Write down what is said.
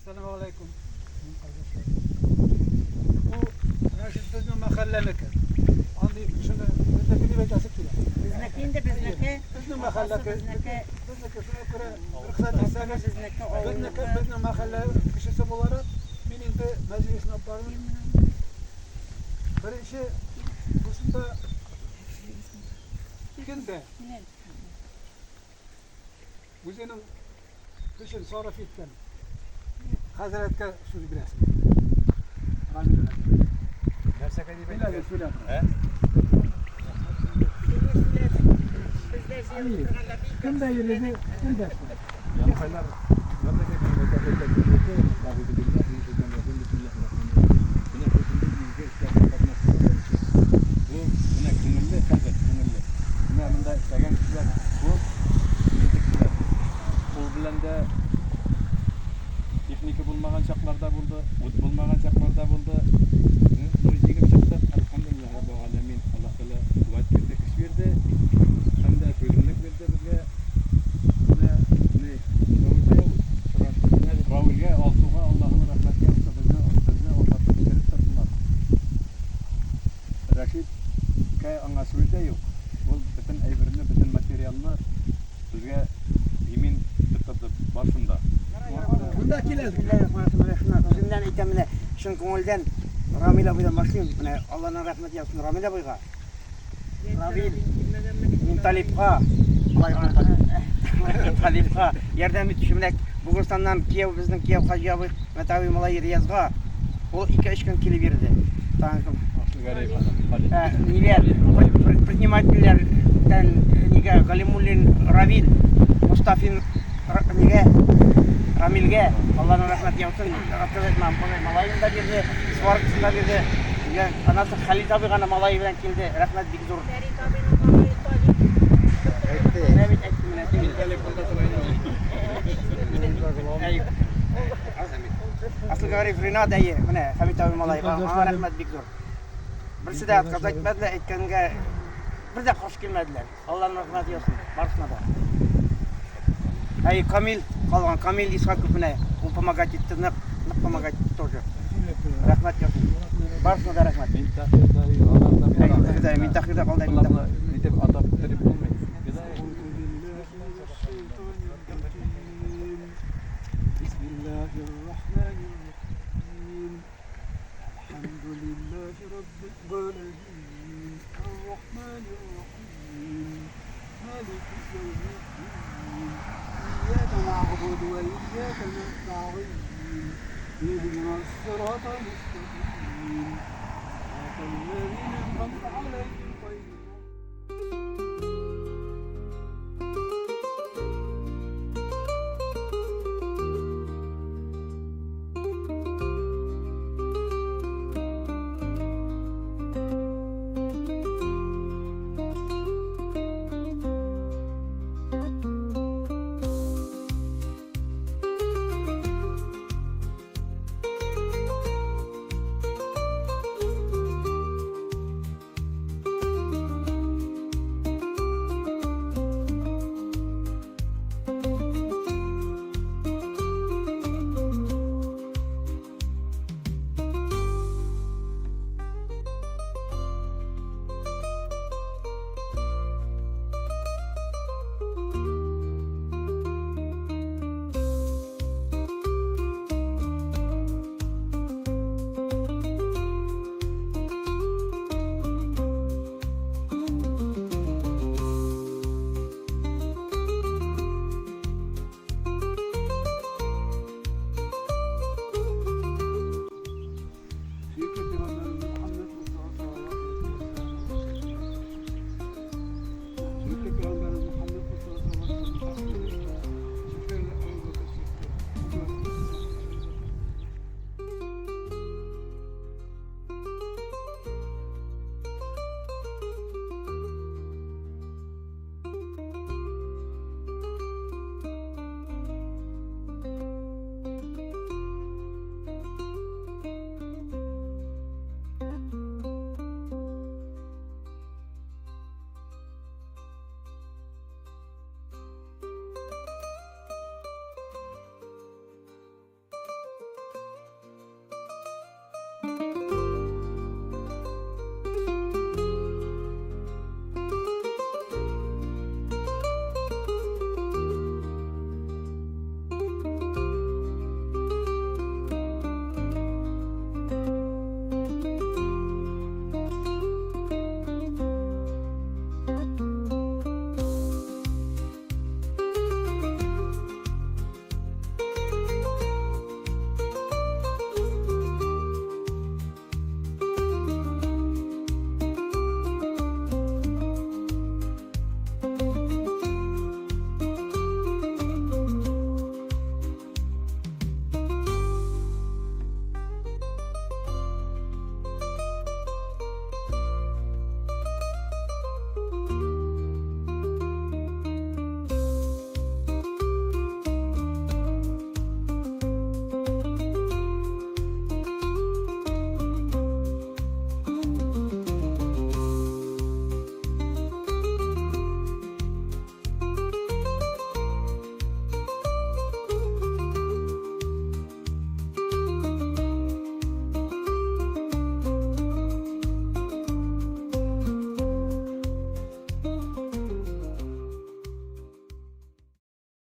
Selamun Aleyküm. Bu Raşit bizim mahalleneki. Andi şunu ötekini bekasık bile. Bizneki de bizneki. Bizim mahalleki. Bizneki şuna göre rıksat istemek. Bizim mahalle kişisi olarak benim de meclis nabbarım. Birinci kursunda günde Müzenin kışın sonra fitken Hazret'e söz bilesin. Gerçek edip Bilal söyle. Günde yürüdü, günde. Yanfaylar memleketin özellikle bu buna kınırlı tabi kınırlı. Buna bunda isteyen kişiler bu kişiler. Bu bilen de tekniki bulmagan çaklarda buldu, ut bulmagan çaklarda buldu. Bu yigit çaklar elhamdülillah Rabbil alemin. Allah Teala kuvvet verdi, güç verdi. Hem de bölümlük verdi bizge. Ravil'e, Altuğ'a Allah'ın rahmeti yapsa bizne ortaklık verip satırlar. Raşit kay angasıyla yok. Bu bütün eybirini, bütün materyalini bizge yemin tuttu başında. Bundakiler. Bismillahirrahmanirrahim. Bizimden itemine şun ko'ngildan Ramil abidan başlayayım. Allah'ın rahmeti yapsın Ramil abiga. Ramil min talipqa. Talipqa. Yerden bir düşümlek Bulgaristan'dan Kiev bizning Kiev Hacı abi Metavi Malay Riyazga. O 2-3 gün kelib berdi. Tanışım. Garip adam. Neler предпринимательlerden niga Galimulin Ravil Mustafin niga Ramilge Allah'ın rahmeti yapsın. Akıvet Malay'ın da berdi, Svark'ın da berdi. Anası Halil abi gana Malay bilen keldi. Rahmet big zor. Evet, asıl garip Rina dayı, mene Hamit abi Malay, ama rahmet big zor. Birisi de kaza etmediler, etkenge bir de hoş gelmediler. Allah'ın rahmeti olsun, barışına da. Hey Kamil, kalan Kamil İshakov mene, bu pomagać etti, ne pomagać тоже. Rahmet olsun. Barışına da rahmet. Min tahirde kaldı, min tahirde. Nitep atab terip olmayı. Bismillahirrahmanirrahim. Elhamdülillahi Rabbil alemin. Errahmanirrahim. Maliki yevmiddin. İyyâke na'budu ve iyyâke nesta'in. İhdinas sıratal müstakîm. Sıratal lezîne en'amte aleyhim